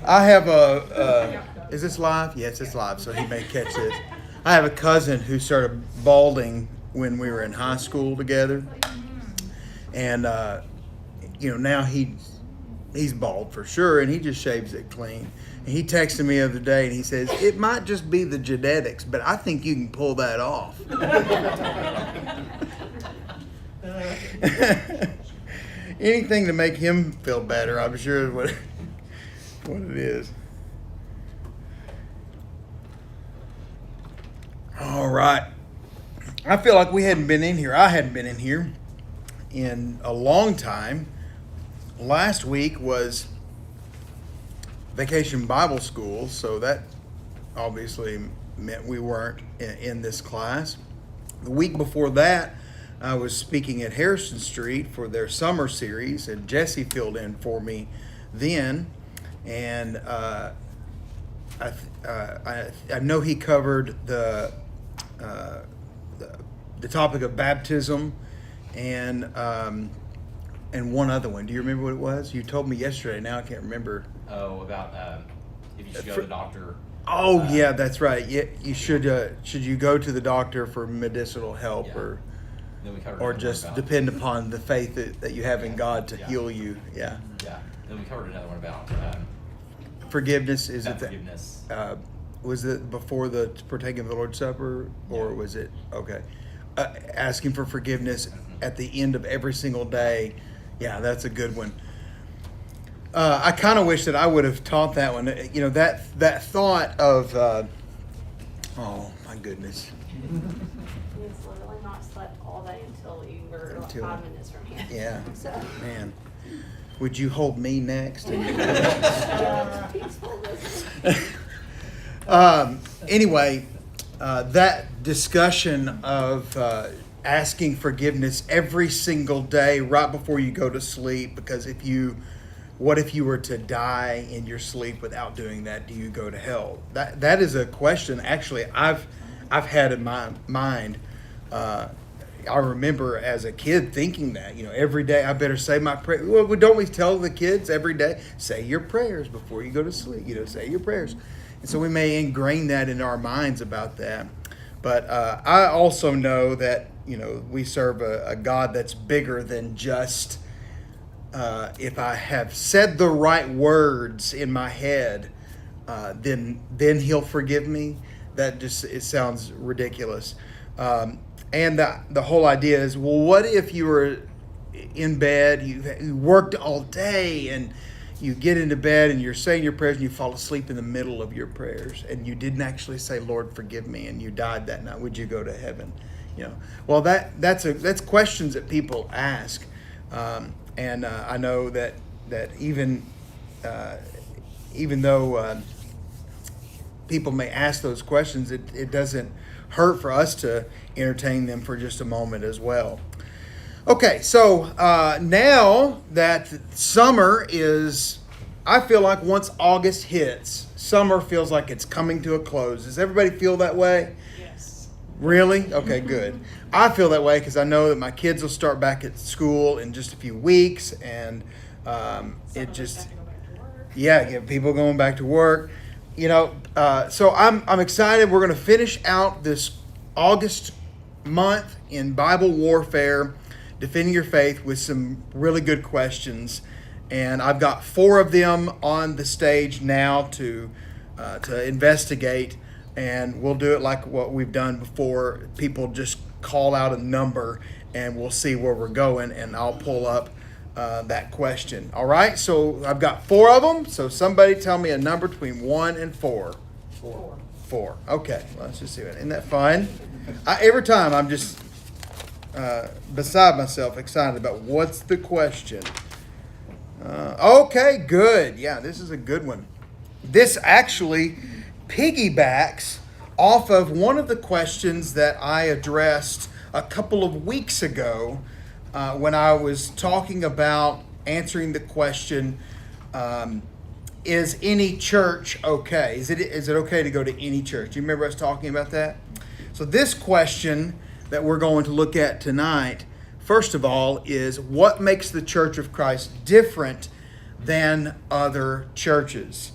I have is this live? Yes, it's live, so he may catch this. I have a cousin who started balding when we were in high school together. And, now he's bald for sure, and he just shaves it clean. And he texted me the other day, and he says, it might just be the genetics, but I think you can pull that off. Anything to make him feel better, I'm sure is what it is. All right. I feel like we hadn't been in here. I hadn't been in here in a long time. Last week was Vacation Bible School, so that obviously meant we weren't in this class. The week before that, I was speaking at Harrison Street for their summer series, and Jesse filled in for me then. And I know he covered the topic of baptism and one other one. Do you remember what it was? You told me yesterday. Now I can't remember. Oh, about if you should go to the doctor. Oh, yeah, that's right. Yeah, you should you go to the doctor for medicinal help, Yeah. or just depend upon the faith that you have in God to heal you. Yeah. Yeah. Then we covered another one about forgiveness. Is it forgiveness? Was it before the partaking of the Lord's Supper, or was it okay? Asking for forgiveness at the end of every single day. Yeah, that's a good one. I kind of wish that I would have taught that one. That thought of, oh my goodness. It's literally not slept all day until you were 5 minutes from here. Yeah, So. man. Would you hold me next? Anyway, that discussion of asking forgiveness every single day right before you go to sleep, because what if you were to die in your sleep without doing that? Do you go to hell? That is a question actually I've had in my mind. I remember as a kid thinking that, every day I better say my prayer. Well, don't we tell the kids every day, say your prayers before you go to sleep, say your prayers. And so we may ingrain that in our minds about that. But I also know that, we serve a God that's bigger than just, if I have said the right words in my head, then he'll forgive me. It sounds ridiculous. And the whole idea is, well, what if you were in bed, you worked all day, and you get into bed and you're saying your prayers and you fall asleep in the middle of your prayers and you didn't actually say, Lord, forgive me, and you died that night, would you go to heaven? Well, that's questions that people ask. And I know that even though people may ask those questions, it doesn't hurt for us to entertain them for just a moment as well. Okay, so now that summer is, I feel like once August hits, summer feels like it's coming to a close. Does everybody feel that way? Yes. Really? Okay, good. I feel that way because I know that my kids will start back at school in just a few weeks, and it just, get people going back to work. So I'm excited. We're going to finish out this August month in Bible warfare, defending your faith, with some really good questions. And I've got 4 of them on the stage now to investigate, and we'll do it like what we've done before. People just call out a number, and we'll see where we're going, and I'll pull up that question. All right, so I've got 4 of them. So somebody tell me a number between 1 and 4. 4. Okay, let's just see it. Isn't that fun? Every time I'm just beside myself, excited about what's the question. Okay, good. Yeah, this is a good one. This actually piggybacks off of one of the questions that I addressed a couple of weeks ago when I was talking about answering the question, is any church okay? Is it okay to go to any church? Do you remember us talking about that? So this question that we're going to look at tonight, first of all, is what makes the Church of Christ different than other churches?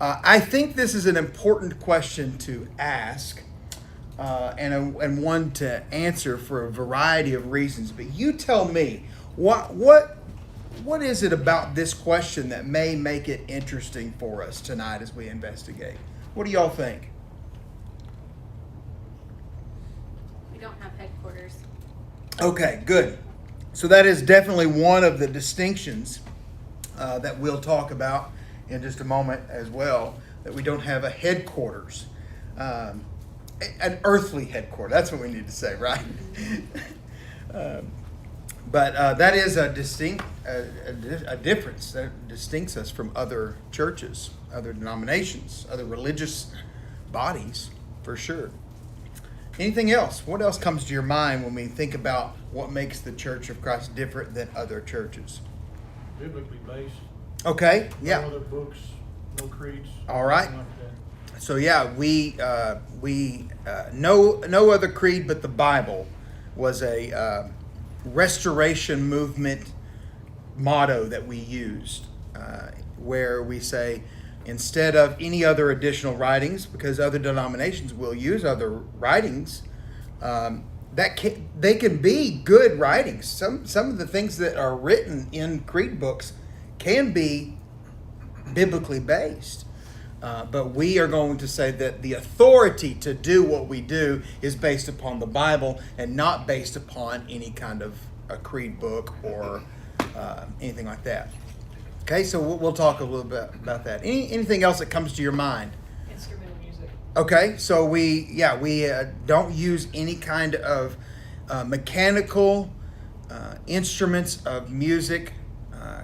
I think this is an important question to ask and one to answer for a variety of reasons. But you tell me, what is it about this question that may make it interesting for us tonight as we investigate? What do y'all think? We don't have headquarters. Okay, good. So that is definitely one of the distinctions that we'll talk about in just a moment as well, that we don't have a headquarters, an earthly headquarters. That's what we need to say, right? But that is a difference that distincts us from other churches, other denominations, other religious bodies, for sure. Anything else? What else comes to your mind when we think about what makes the Church of Christ different than other churches? Biblically based. Okay, yeah. No other books, no creeds. All right. Nothing like that. So yeah, we no other creed but the Bible was a restoration movement motto that we used, where we say, instead of any other additional writings, because other denominations will use other writings, they can be good writings. Some of the things that are written in creed books can be biblically based. But we are going to say that the authority to do what we do is based upon the Bible and not based upon any kind of a creed book or anything like that. Okay, so we'll talk a little bit about that. Anything else that comes to your mind? Instrumental music. Okay, so we don't use any kind of mechanical instruments of music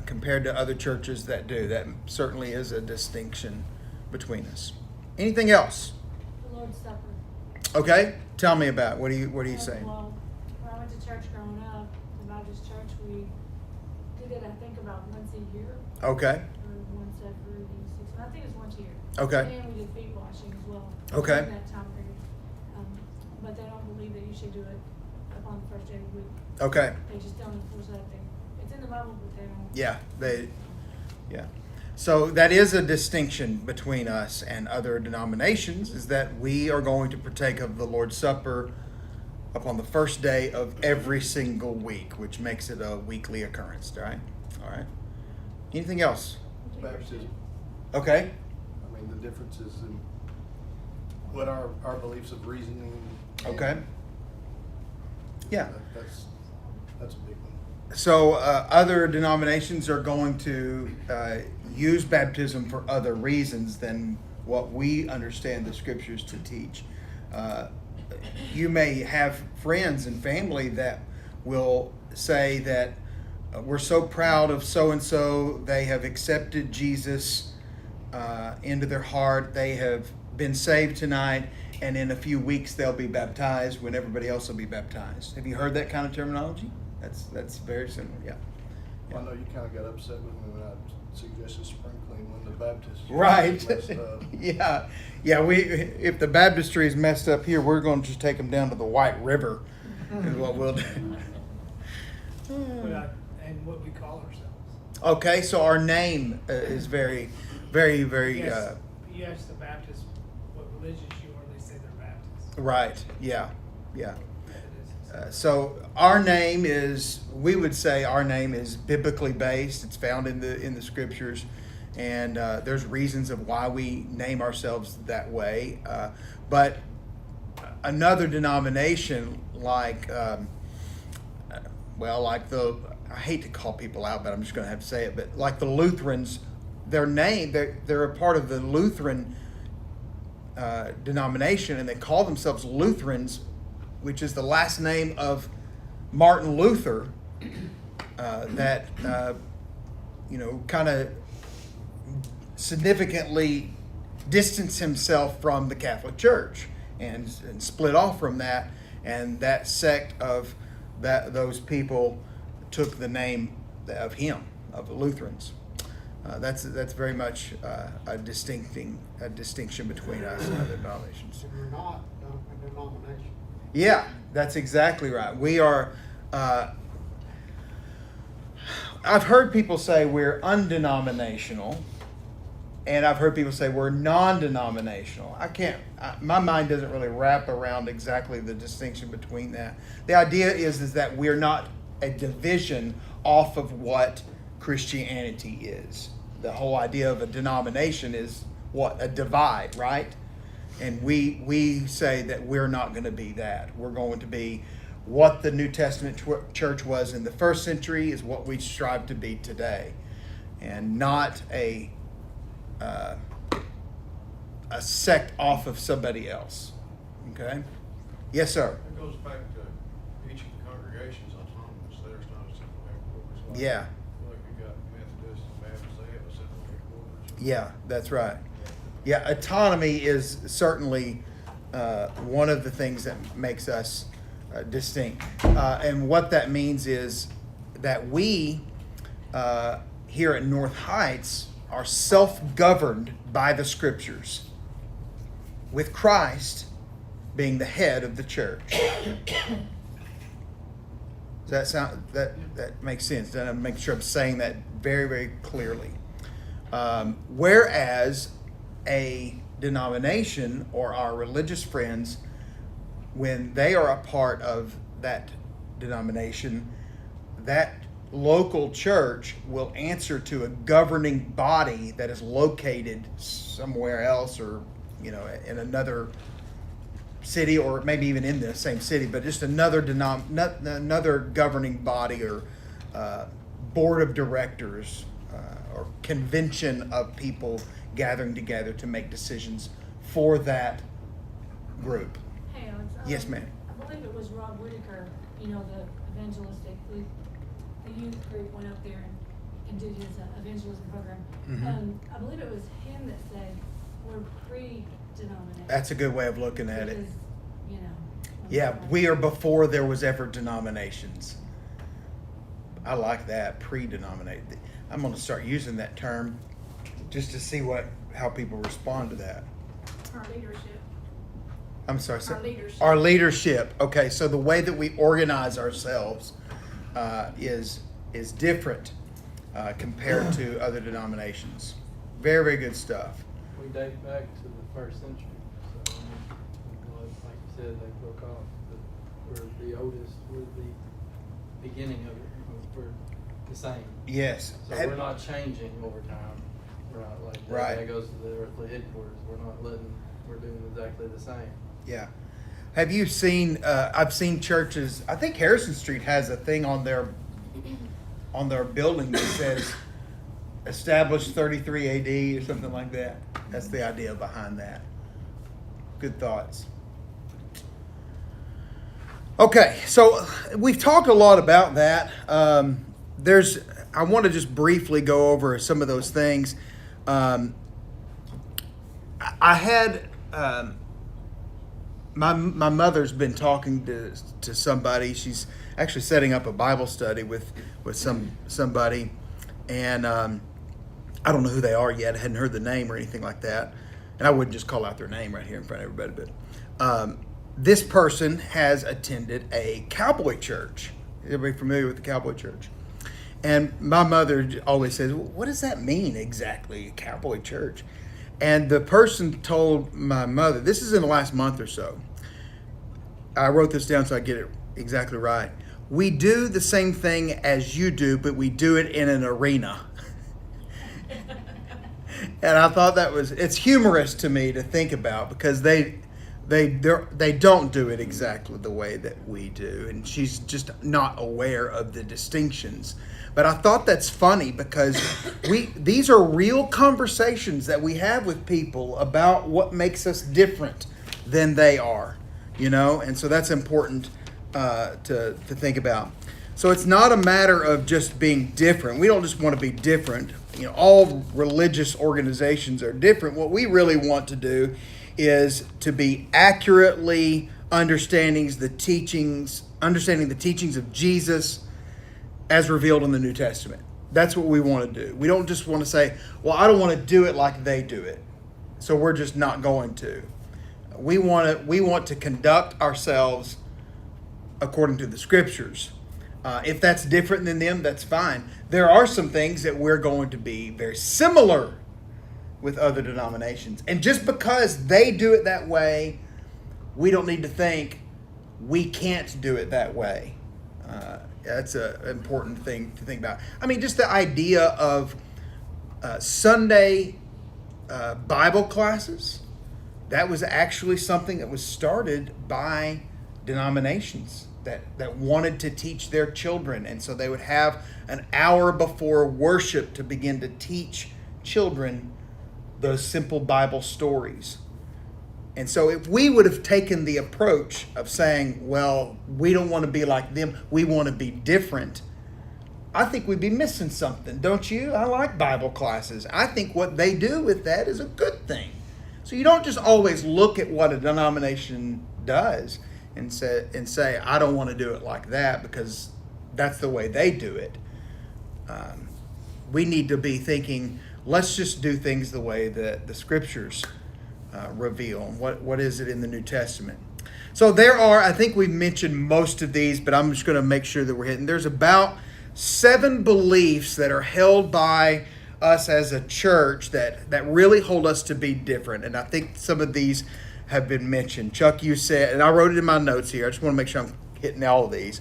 compared to other churches that do. That certainly is a distinction between us. Anything else? The Lord's Supper. Okay, tell me about it. What are you saying? Well, when I went to church growing up, the Baptist church, we did it, I think, about once a year. Okay. Or once every 6 months. I think it's once a year. Okay. And we did feet washing as well. Okay. In that time period. But they don't believe that you should do it upon the first day of the week. Okay. They just don't enforce that thing. It's in the Bible, but they don't. Yeah. So that is a distinction between us and other denominations, is that we are going to partake of the Lord's Supper upon the first day of every single week, which makes it a weekly occurrence, right? All right. Anything else? Baptism. Okay. I mean, the differences in what our beliefs of reasoning. Okay. Yeah. That's a big one. So other denominations are going to use baptism for other reasons than what we understand the scriptures to teach. You may have friends and family that will say that we're so proud of so-and-so, they have accepted Jesus into their heart, they have been saved tonight, and in a few weeks they'll be baptized when everybody else will be baptized. Have you heard that kind of terminology? That's very similar, yeah. Well, I know you kind of got upset with me when I suggested sprinkling when the Baptists Right. messed up. Yeah. If the baptistry is messed up here, we're going to just take them down to the White River, is what we'll do. And what we call ourselves. Okay, so our name is very, very, very. You ask the Baptists what religions you are, they say they're Baptists. Right. Yeah. That is- So our name is, we would say our name is biblically based. It's found in the scriptures, and there's reasons of why we name ourselves that way. But another denomination like, I hate to call people out, but I'm just going to have to say it. But like the Lutherans, their name, they're a part of the Lutheran denomination, and they call themselves Lutherans, which is the last name of Martin Luther, that kind of significantly distanced himself from the Catholic Church and split off from that, and that sect of those people took the name of him, of the Lutherans. That's very much a distinction between us and other denominations. We're not a denomination. Yeah, that's exactly right. We are. I've heard people say we're undenominational, And I've heard people say we're non-denominational. My mind doesn't really wrap around exactly the distinction between that. The idea is that we're not a division off of what Christianity is. The whole idea of a denomination is what? A divide, right? And we say that we're not going to be that. We're going to be what the New Testament church was in the first century is what we strive to be today. And not a sect off of somebody else. Okay? Yes, sir. It goes back to each congregation's autonomous. There's not a central headquarters. Like, Yeah. Like we got Methodists and Baptists, they have a central headquarters. Yeah, that's right. Yeah, autonomy is certainly one of the things that makes us distinct. And what that means is that we here at North Heights are self-governed by the Scriptures, with Christ being the head of the church. Does that sound that makes sense? Then I'm making sure I'm saying that very, very clearly. Whereas a denomination or our religious friends, when they are a part of that denomination, that local church will answer to a governing body that is located somewhere else, or in another city, or maybe even in the same city, but just another governing body or board of directors or convention of people gathering together to make decisions for that group. Hey, Alex. Yes, ma'am. I believe it was Rob Whitaker, the evangelistic, the youth group went up there and did his evangelism program. Mhm. I believe it was him that said we're pre-denominational. That's a good way of looking at it. Because, Yeah, we are before there was ever denominations. I like that, pre-denominated. I'm going to start using that term just to see how people respond to that. Our leadership. I'm sorry, sir. Our leadership. Our leadership. Okay, so the way that we organize ourselves is different compared to other denominations. Very, very good stuff. We date back to the first century. So, like you said, they broke off. We're the oldest. We're the beginning of it. We're the same. Yes. So we're not changing over time. We're not like that. Right. That goes to the earthly headquarters. We're doing exactly the same. Yeah. Have you seen? I've seen churches. I think Harrison Street has a thing on their building that says established 33 AD or something like that. That's the idea behind that. Good thoughts. Okay, so we've talked a lot about that. I want to just briefly go over some of those things. I had my mother's been talking to somebody. She's actually setting up a Bible study with somebody, and I don't know who they are yet. I hadn't heard the name or anything like that, and I wouldn't just call out their name right here in front of everybody. But this person has attended a cowboy church. Everybody familiar with the cowboy church? And my mother always says, "What does that mean exactly, a cowboy church?" And the person told my mother, this is in the last month or so. I wrote this down so I get it exactly right. We do the same thing as you do, but we do it in an arena. And I thought it's humorous to me to think about, because they don't do it exactly the way that we do, and she's just not aware of the distinctions. But I thought that's funny, because these are real conversations that we have with people about what makes us different than they are, and so that's important to think about. So it's not a matter of just being different. We don't just want to be different. All religious organizations are different. What we really want to do is to be accurately understanding the teachings of Jesus as revealed in the New Testament. That's what we want to do. We don't just want to say, well, I don't want to do it like they do it, so we're just not going to. We want to conduct ourselves according to the Scriptures. If that's different than them, that's fine. There are some things that we're going to be very similar with other denominations. And just because they do it that way, we don't need to think we can't do it that way. That's an important thing to think about. I mean, just the idea of Sunday Bible classes, that was actually something that was started by denominations that wanted to teach their children. And so they would have an hour before worship to begin to teach children those simple Bible stories. And so if we would have taken the approach of saying, well, we don't want to be like them, we want to be different, I think we'd be missing something, don't you? I like Bible classes. I think what they do with that is a good thing. So you don't just always look at what a denomination does and say, I don't want to do it like that because that's the way they do it. We need to be thinking, let's just do things the way that the Scriptures reveal. What is it in the New Testament? So there are, I think we've mentioned most of these, but I'm just going to make sure that we're hitting. There's about 7 beliefs that are held by us as a church that really hold us to be different. And I think some of these have been mentioned. Chuck, you said, and I wrote it in my notes here, I just want to make sure I'm hitting all of these.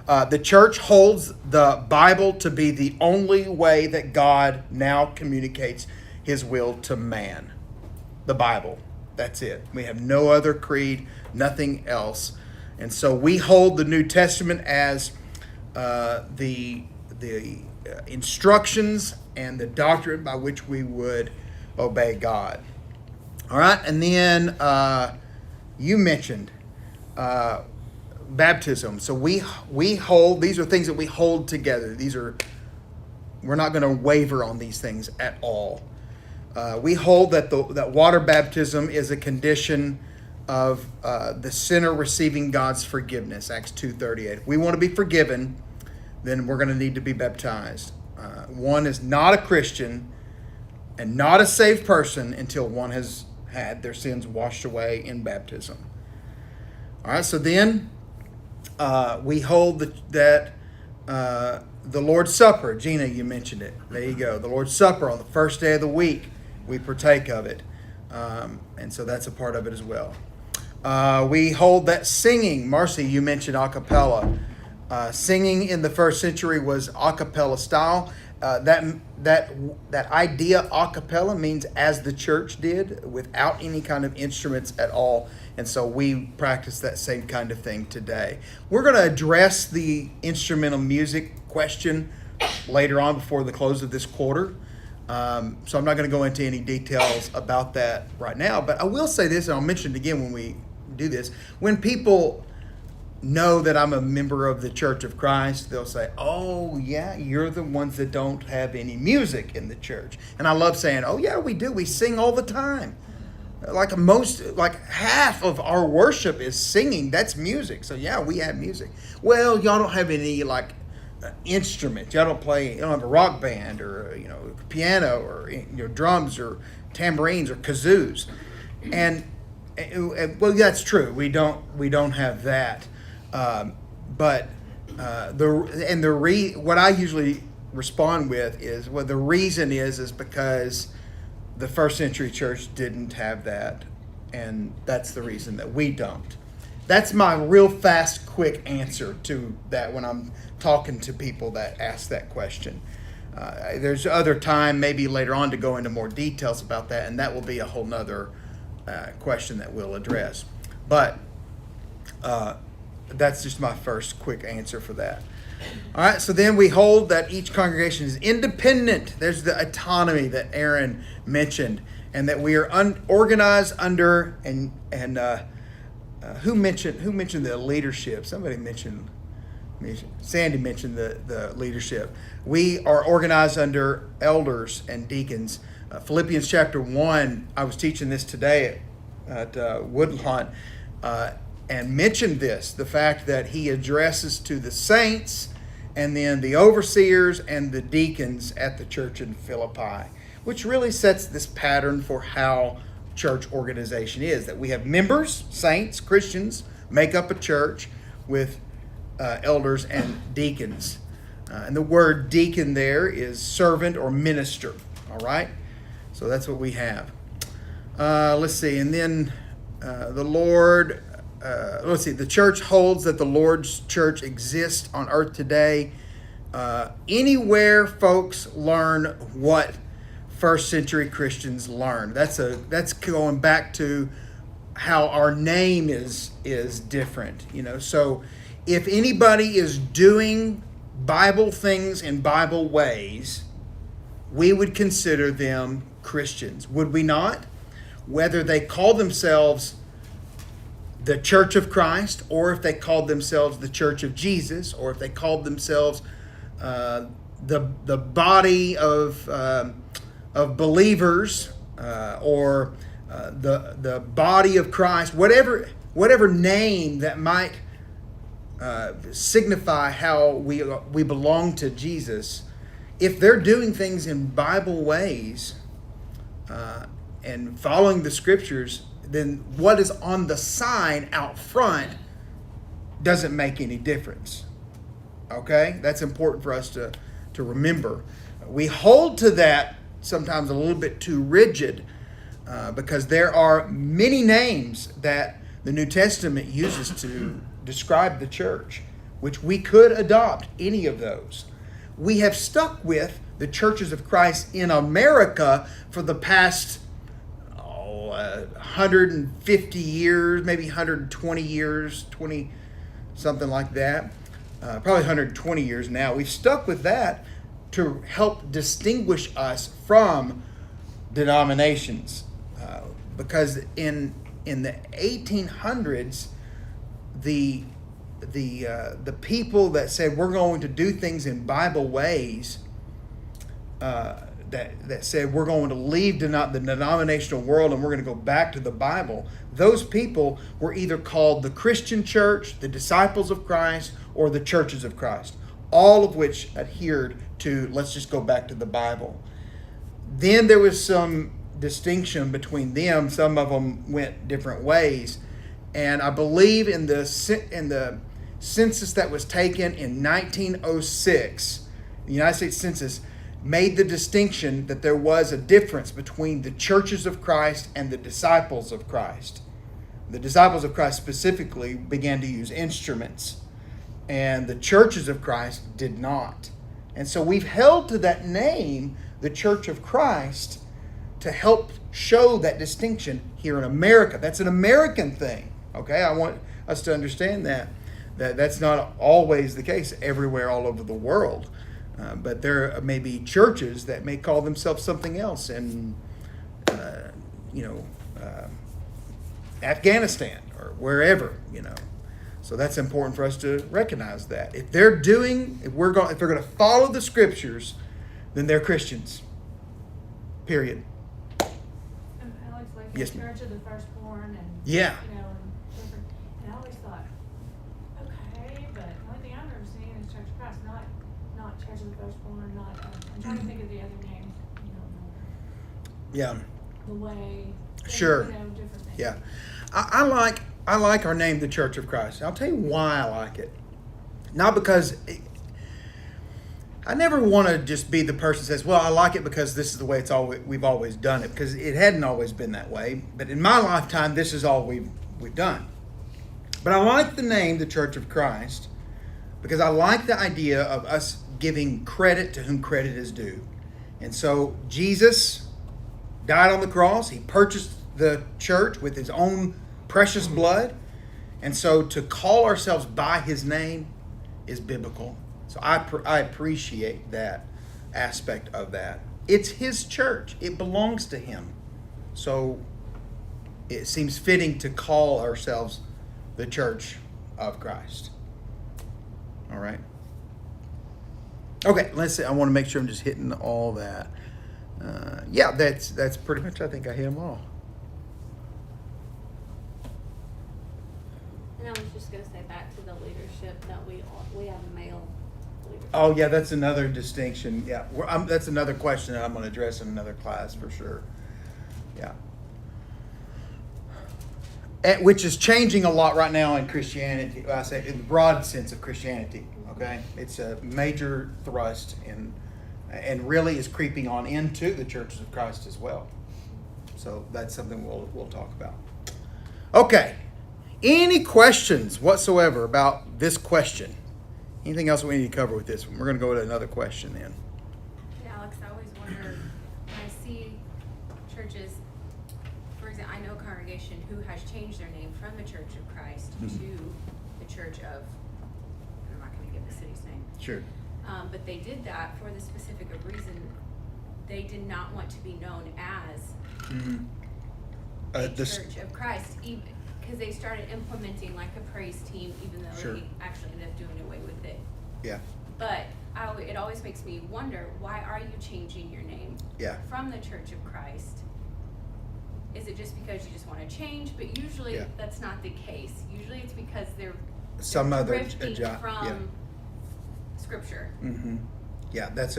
The church holds the Bible to be the only way that God now communicates his will to man. The Bible. That's it. We have no other creed, nothing else. And so we hold the New Testament as the instructions and the doctrine by which we would obey God. All right, and then you mentioned baptism. So we hold, these are things that we hold together. We're not going to waver on these things at all. We hold that that water baptism is a condition of the sinner receiving God's forgiveness, Acts 2:38. If we want to be forgiven, then we're going to need to be baptized. One is not a Christian and not a saved person until one has had their sins washed away in baptism. All right, so then we hold that the Lord's Supper, Gina, you mentioned it. There you go. The Lord's Supper on the first day of the week, we partake of it. And so that's a part of it as well. We hold that singing, Marcy, you mentioned a cappella. Singing in the first century was a cappella style. That idea, a cappella, means as the church did, without any kind of instruments at all. And so we practice that same kind of thing today. We're going to address the instrumental music question later on before the close of this quarter. So I'm not going to go into any details about that right now. But I will say this, and I'll mention it again when we do this. When people know that I'm a member of the Church of Christ, they'll say, oh yeah, you're the ones that don't have any music in the church. And I love saying, oh yeah, we do. We sing all the time. Like half of our worship is singing. That's music. So yeah, we have music. Well, y'all don't have any instruments. Y'all don't play. You don't have a rock band or piano or drums or tambourines or kazoos. And well, that's true. We don't have that. But what I usually respond with is, well, the reason is because the first century church didn't have that, and that's the reason that we don't. That's my real fast, quick answer to that when I'm talking to people that ask that question. There's other time, maybe later on, to go into more details about that, and that will be a whole nother question that we'll address. But that's just my first quick answer for that. All right, so then we hold that each congregation is independent. There's the autonomy that Aaron mentioned, and that we are organized under and who mentioned the leadership? Somebody mentioned. Sandy mentioned the leadership. We are organized under elders and deacons. Philippians chapter 1. I was teaching this today at Woodlawn. And mentioned this, the fact that he addresses to the saints and then the overseers and the deacons at the church in Philippi, which really sets this pattern for how church organization is, that we have members, saints, Christians, make up a church with elders and deacons. And the word deacon there is servant or minister, all right? So that's what we have. Let's see. And then the Lord, let's see. The church holds that the Lord's church exists on earth today. Anywhere folks learn what first century Christians learned. That's going back to how our name is different. So if anybody is doing Bible things in Bible ways, we would consider them Christians, would we not? Whether they call themselves the Church of Christ, or if they called themselves the Church of Jesus, or if they called themselves the body of believers, or the body of Christ, whatever name that might signify how we belong to Jesus. If they're doing things in Bible ways and following the Scriptures, then what is on the sign out front doesn't make any difference. Okay? That's important for us to remember. We hold to that sometimes a little bit too rigid because there are many names that the New Testament uses to describe the church, which we could adopt any of those. We have stuck with the churches of Christ in America for the past 150 years, maybe 120 years, 20 something like that. Probably 120 years now. We've stuck with that to help distinguish us from denominations, because in the 1800s, the people that said we're going to do things in Bible ways, that said we're going to leave the denominational world and we're going to go back to the Bible, those people were either called the Christian church, the disciples of Christ, or the churches of Christ, all of which adhered to let's just go back to the Bible. Then there was some distinction between them. Some of them went different ways. And I believe in the census that was taken in 1906, the United States Census made the distinction that there was a difference between the churches of Christ and the disciples of Christ. The disciples of Christ specifically began to use instruments, and the churches of Christ did not. And so we've held to that name, the Church of Christ, to help show that distinction here in America. That's an American thing, okay? I want us to understand that's not always the case everywhere all over the world. But there may be churches that may call themselves something else in, Afghanistan or wherever, So that's important for us to recognize that. If they're going to follow the Scriptures, then they're Christians. Period. And Alex, like Yes, the ma'am. Church of the Firstborn and Yeah. and different. And I always thought, okay, but the only thing I've ever seen is Church of Christ, not Church of the Firstborn, not. I'm trying to think of the other names. Yeah. The Way. Sure. Different things. Yeah. I like our name, the Church of Christ. I'll tell you why I like it. Not because I never want to just be the person that says, well, I like it because this is the way we've always done it, because it hadn't always been that way. But in my lifetime, this is all we've done. But I like the name, the Church of Christ, because I like the idea of us giving credit to whom credit is due. And so Jesus died on the cross. He purchased the church with his own precious blood. And so to call ourselves by his name is biblical. So I appreciate that aspect of that. It's his church. It belongs to him. So it seems fitting to call ourselves the Church of Christ. All right. Okay, let's see. I want to make sure I'm just hitting all that. Yeah, that's pretty much, I think I hit them all. And I was just gonna say back to the leadership that we have male leadership. Oh, yeah, that's another distinction. Yeah, that's another question that I'm going to address in another class for sure. Yeah. Which is changing a lot right now in Christianity. I say in the broad sense of Christianity. Okay, it's a major thrust in and really is creeping on into the churches of Christ as well. So that's something we'll talk about. Okay. Any questions whatsoever about this question? Anything else we need to cover with this one? We're going to go to another question then. Hey, Alex, I always wonder when I see churches, for example, I know a congregation who has changed their name from the Church of Christ to the Church of, I'm not going to give the city's name. Sure. But they did that for the specific reason they did not want to be known as the Church of Christ, because they started implementing like a praise team, even though Sure. they actually ended up doing away with it. Yeah. But it always makes me wonder, why are you changing your name Yeah. from the Church of Christ? Is it just because you just want to change? But usually that's not the case. Usually it's because they're drifting from Scripture. Mm-hmm. Yeah, that's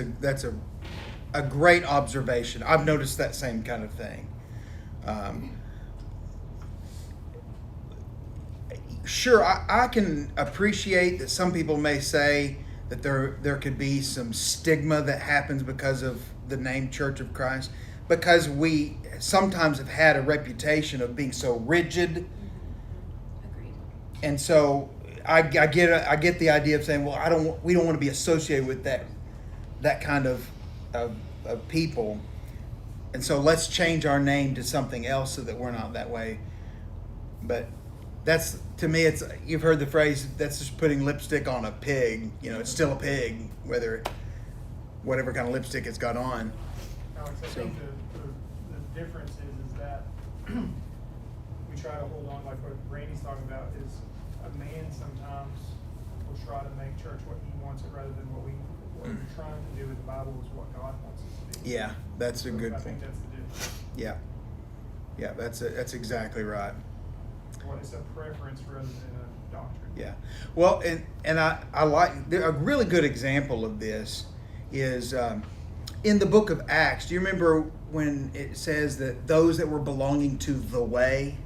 a great observation. I've noticed that same kind of thing. Sure, I can appreciate that some people may say that there could be some stigma that happens because of the name Church of Christ, because we sometimes have had a reputation of being so rigid. Agreed. And so I get the idea of saying, well, we don't want to be associated with that kind of people, and so let's change our name to something else so that we're not that way. But that's, to me, it's, you've heard the phrase, that's just putting lipstick on a pig. You know, it's still a pig, whatever kind of lipstick it's got on. Alex, I think the difference is that we try to hold on, like what Randy's talking about, is a man sometimes will try to make church what he wants it rather than what we're trying to do with the Bible is what God wants us to do. Yeah, that's a good I point. think that's the difference. Yeah, that's exactly right. Well, it's a preference rather than a doctrine. Yeah. Well, and I like, a really good example of this is in the book of Acts. Do you remember when it says that those that were belonging to the way?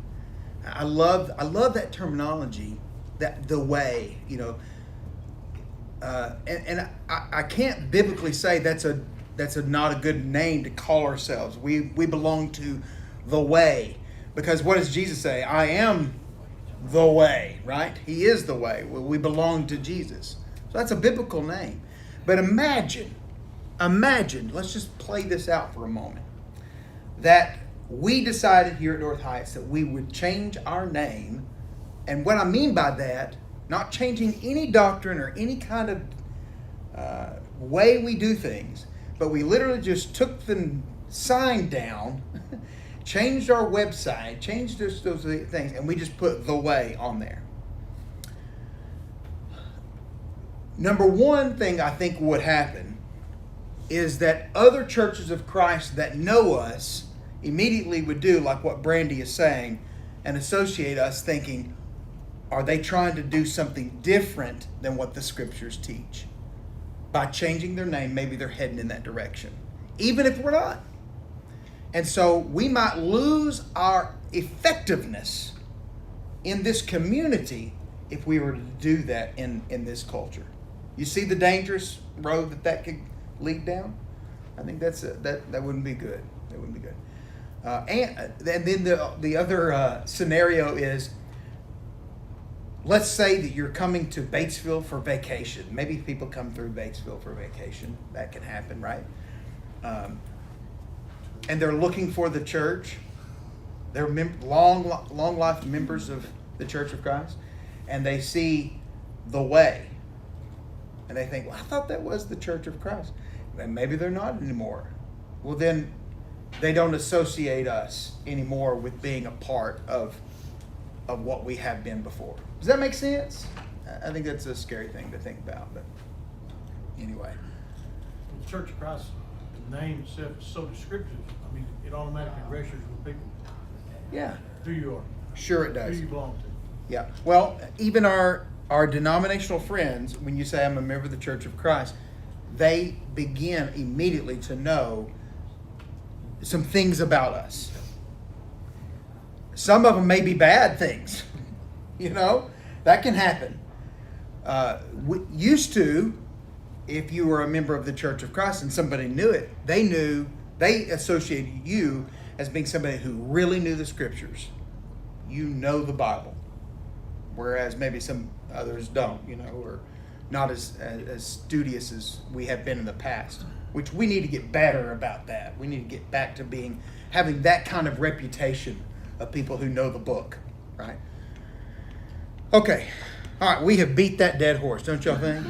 I love that terminology, that the way, you know. And I can't biblically say that's not a good name to call ourselves. We belong to the way, because what does Jesus say? I am the way, right? He is the way. Well, we belong to Jesus. So that's a biblical name. But imagine, let's just play this out for a moment, that we decided here at North Heights that we would change our name. And what I mean by that, not changing any doctrine or any kind of way we do things, but we literally just took the sign down, changed our website, changed those things, and we just put the way on there. Number one thing I think would happen is that other churches of Christ that know us immediately would do like what Brandy is saying and associate us, thinking, are they trying to do something different than what the Scriptures teach? By changing their name, maybe they're heading in that direction, even if we're not. And so we might lose our effectiveness in this community if we were to do that in this culture. You see the dangerous road that could lead down? I think that wouldn't be good. That wouldn't be good. And then the other scenario is, let's say that you're coming to Batesville for vacation. Maybe people come through Batesville for vacation. That can happen, right? And they're looking for the church. They're long life members of the Church of Christ. And they see the way. And they think, well, I thought that was the Church of Christ. And maybe they're not anymore. Well, then they don't associate us anymore with being a part of what we have been before. Does that make sense? I think that's a scary thing to think about, but anyway. The Church of Christ, the name itself is so descriptive. I mean, it automatically registers with people Yeah. who you are, Sure it who does. you belong to. Yeah. Well, even our denominational friends, when you say I'm a member of the Church of Christ, they begin immediately to know some things about us. Some of them may be bad things. You know, that can happen. We used to, if you were a member of the Church of Christ and somebody knew it, they associated you as being somebody who really knew the Scriptures. You know the Bible. Whereas maybe some others don't, or not as studious as we have been in the past, which we need to get better about that. We need to get back to having that kind of reputation of people who know the book, right? Okay. All right, we have beat that dead horse, don't y'all think?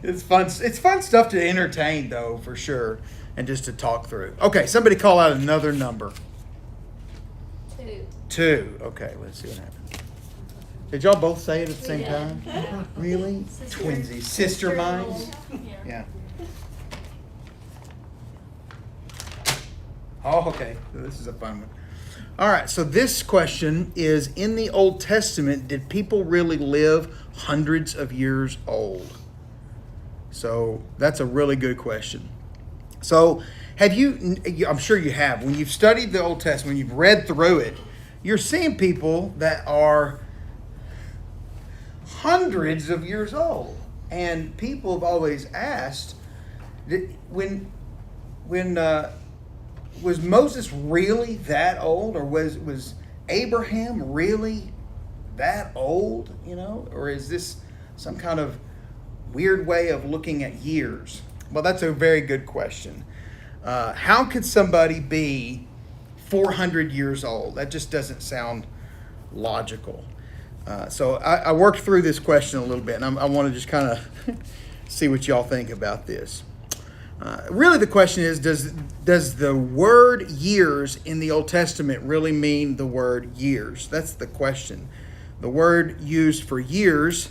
It's fun. It's fun stuff to entertain, though, for sure, and just to talk through. Okay, somebody call out another number. 2. 2. Okay, let's see what happens. Did y'all both say it at the same time? Really? Twinsies. Sister minds? Yeah. Oh, okay. This is a fun one. All right, so this question is, in the Old Testament, did people really live hundreds of years old? So that's a really good question. So I'm sure you have, when you've studied the Old Testament, you've read through it, you're seeing people that are hundreds of years old. And people have always asked, was Moses really that old, or was Abraham really that old, or is this some kind of weird way of looking at years? Well, that's a very good question. How could somebody be 400 years old? That just doesn't sound logical. So I worked through this question a little bit, and I want to just kind of see what y'all think about this. Really, the question is, does the word years in the Old Testament really mean the word years? That's the question. The word used for years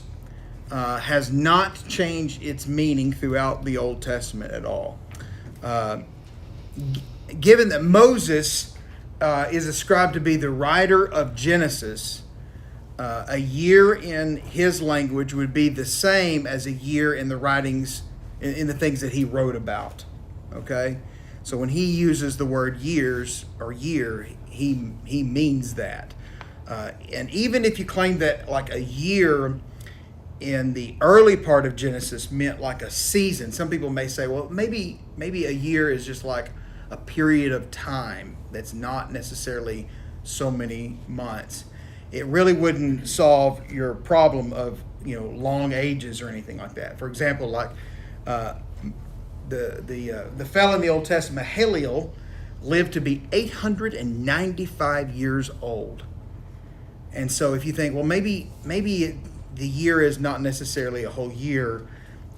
has not changed its meaning throughout the Old Testament at all. Given that Moses is ascribed to be the writer of Genesis, a year in his language would be the same as a year in the writings, in the things that he wrote about. Okay? So when he uses the word years or year, he means that. And even if you claim that like a year in the early part of Genesis meant like a season, some people may say, well, maybe a year is just like a period of time that's not necessarily so many months. It really wouldn't solve your problem of long ages or anything like that. For example, like the fellow in the Old Testament, Heliel, lived to be 895 years old. And so if you think, well, maybe the year is not necessarily a whole year.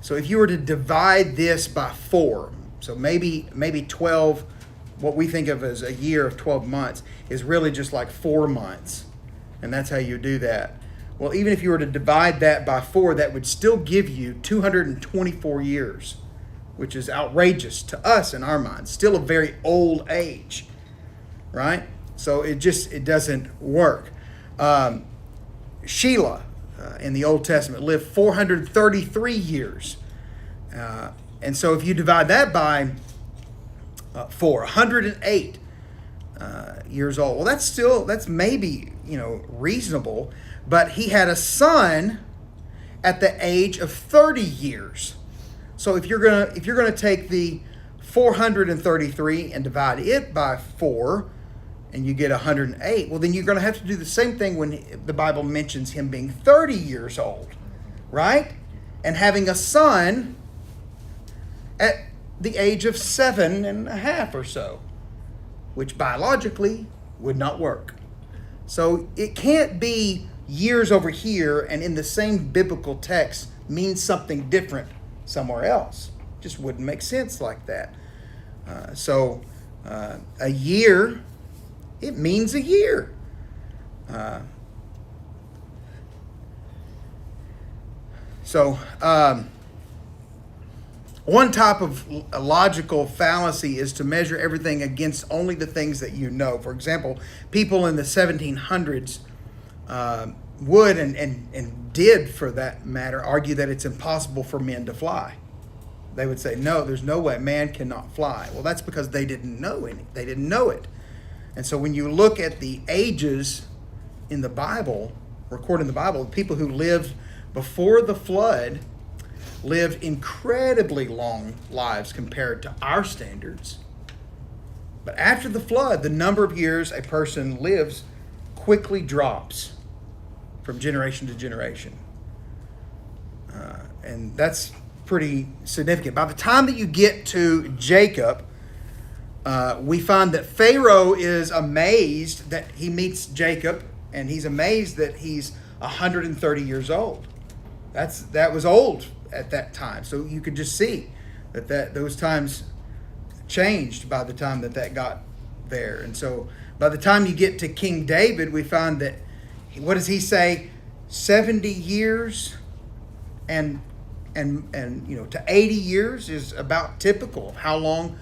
So if you were to divide this by 4, so maybe 12, what we think of as a year of 12 months is really just like 4 months. And that's how you do that. Well, even if you were to divide that by 4, that would still give you 224 years, which is outrageous to us in our minds. Still a very old age, right? So it doesn't work. Shelah in the Old Testament lived 433 years. And so if you divide that by 4, 108 years old. Well, that's maybe, reasonable, but he had a son at the age of 30 years. So if you're gonna take the 433 and divide it by 4, and you get 108, well, then you're going to have to do the same thing when the Bible mentions him being 30 years old, right? And having a son at the age of 7.5 or so, which biologically would not work. So it can't be years over here and in the same biblical text means something different somewhere else. It just wouldn't make sense like that. So a year, it means a year. One type of logical fallacy is to measure everything against only the things that you know. For example, people in the 1700s would and did, for that matter, argue that it's impossible for men to fly. They would say, no, there's no way, man cannot fly. Well, that's because they didn't know any. They didn't know it. And so when you look at the ages in the Bible, recorded in the Bible, the people who lived before the flood, lived incredibly long lives compared to our standards. But after the flood, the number of years a person lives quickly drops from generation to generation. And that's pretty significant. By the time that you get to Jacob, we find that Pharaoh is amazed that he meets Jacob, and he's amazed that he's 130 years old. That was old at that time. So you could just see that those times changed by the time that got there. And so by the time you get to King David, we find that, what does he say? 70 years and to 80 years is about typical of how long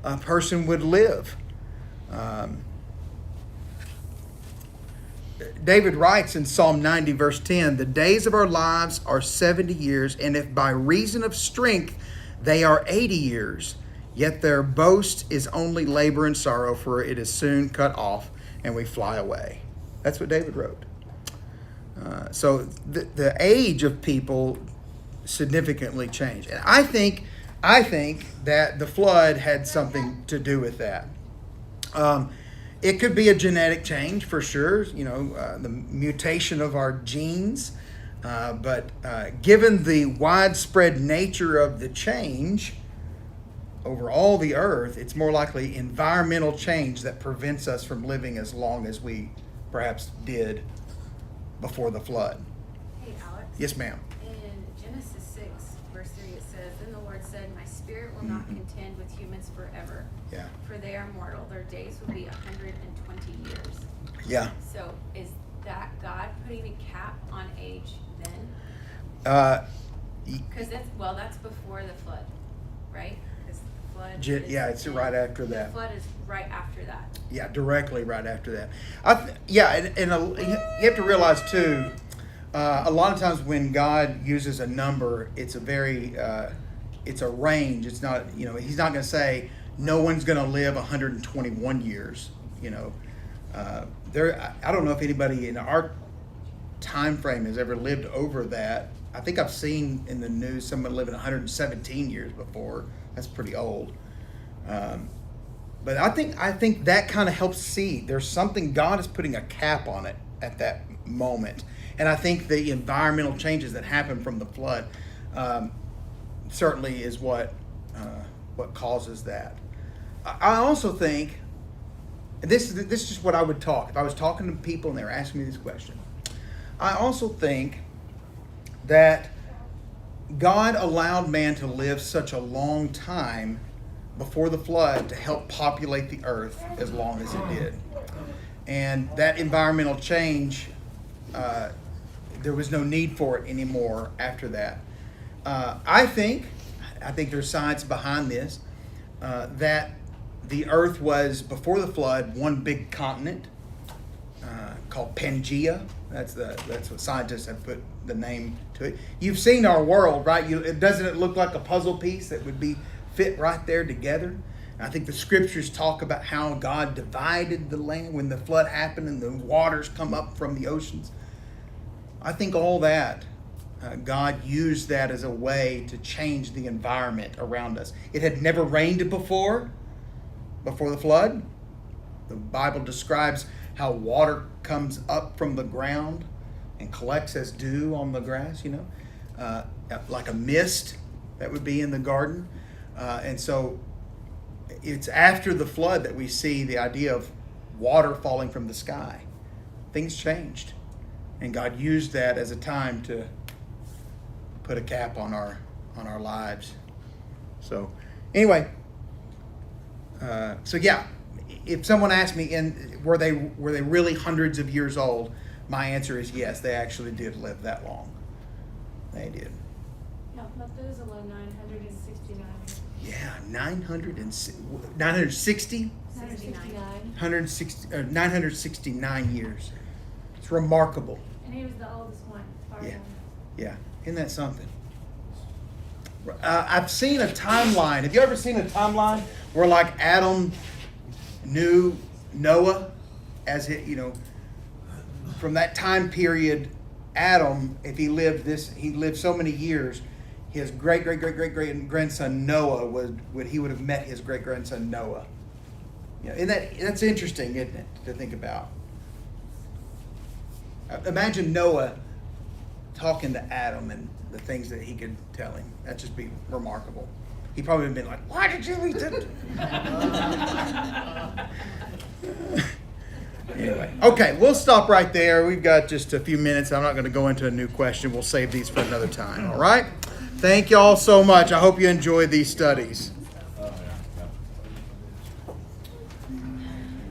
a person would live. David writes in Psalm 90 verse 10, "The days of our lives are 70 years, and if by reason of strength they are 80 years, yet their boast is only labor and sorrow, for it is soon cut off and we fly away." That's what David wrote. So the age of people significantly changed. And I think that the flood had something to do with that. It could be a genetic change for sure, the mutation of our genes. But given the widespread nature of the change over all the earth, it's more likely environmental change that prevents us from living as long as we perhaps did before the flood. Hey, Alex. Yes, ma'am. In Genesis 6, verse 3, it says, "Then the Lord said, My spirit will not contend with humans forever, Yeah. for they are mortal. Their days will be 120 years." Yeah. So is that God putting a cap on age then? Because that's before the flood, right? Because the flood. It's right after that. The flood is right after that. Yeah, directly right after that. You have to realize too, a lot of times when God uses a number, it's a range. It's not, he's not going to say no one's going to live 121 years. I don't know if anybody in our time frame has ever lived over that. I think I've seen in the news someone living 117 years before. That's pretty old. But I think that kind of helps see there's something, God is putting a cap on it at that moment. And I think the environmental changes that happen from the flood certainly is what causes that. I also think, this is just what I would talk. If I was talking to people and they were asking me this question, I also think that God allowed man to live such a long time before the flood to help populate the earth as long as it did. And that environmental change, there was no need for it anymore after that. I think there's science behind this, that the earth was, before the flood, one big continent called Pangea. That's what scientists have put the name to it. You've seen our world, right? Doesn't it look like a puzzle piece that would be fit right there together? And I think the scriptures talk about how God divided the land when the flood happened and the waters come up from the oceans. I think all that, God used that as a way to change the environment around us. It had never rained before the flood. The Bible describes how water comes up from the ground and collects as dew on the grass, like a mist that would be in the garden. And so it's after the flood that we see the idea of water falling from the sky. Things changed. And God used that as a time to put a cap on our lives. So anyway, if someone asked me, were they really hundreds of years old? My answer is yes, they actually did live that long. They did. Yeah, Methuselah, 969. Yeah, 960? 969. 969 years. It's remarkable. And he was the oldest one. Yeah. Isn't that something? I've seen a timeline. Have you ever seen a timeline where like Adam knew Noah as it, from that time period, Adam, if he lived so many years, his great grandson Noah would he would have met his great grandson Noah. You know, and that's interesting, isn't it, to think about? Imagine Noah talking to Adam and the things that he could tell him. That'd just be remarkable. He probably would have been like, "Why did you eat it?" Anyway, okay, we'll stop right there. We've got just a few minutes. I'm not going to go into a new question. We'll save these for another time. All right? Thank you all so much. I hope you enjoyed these studies.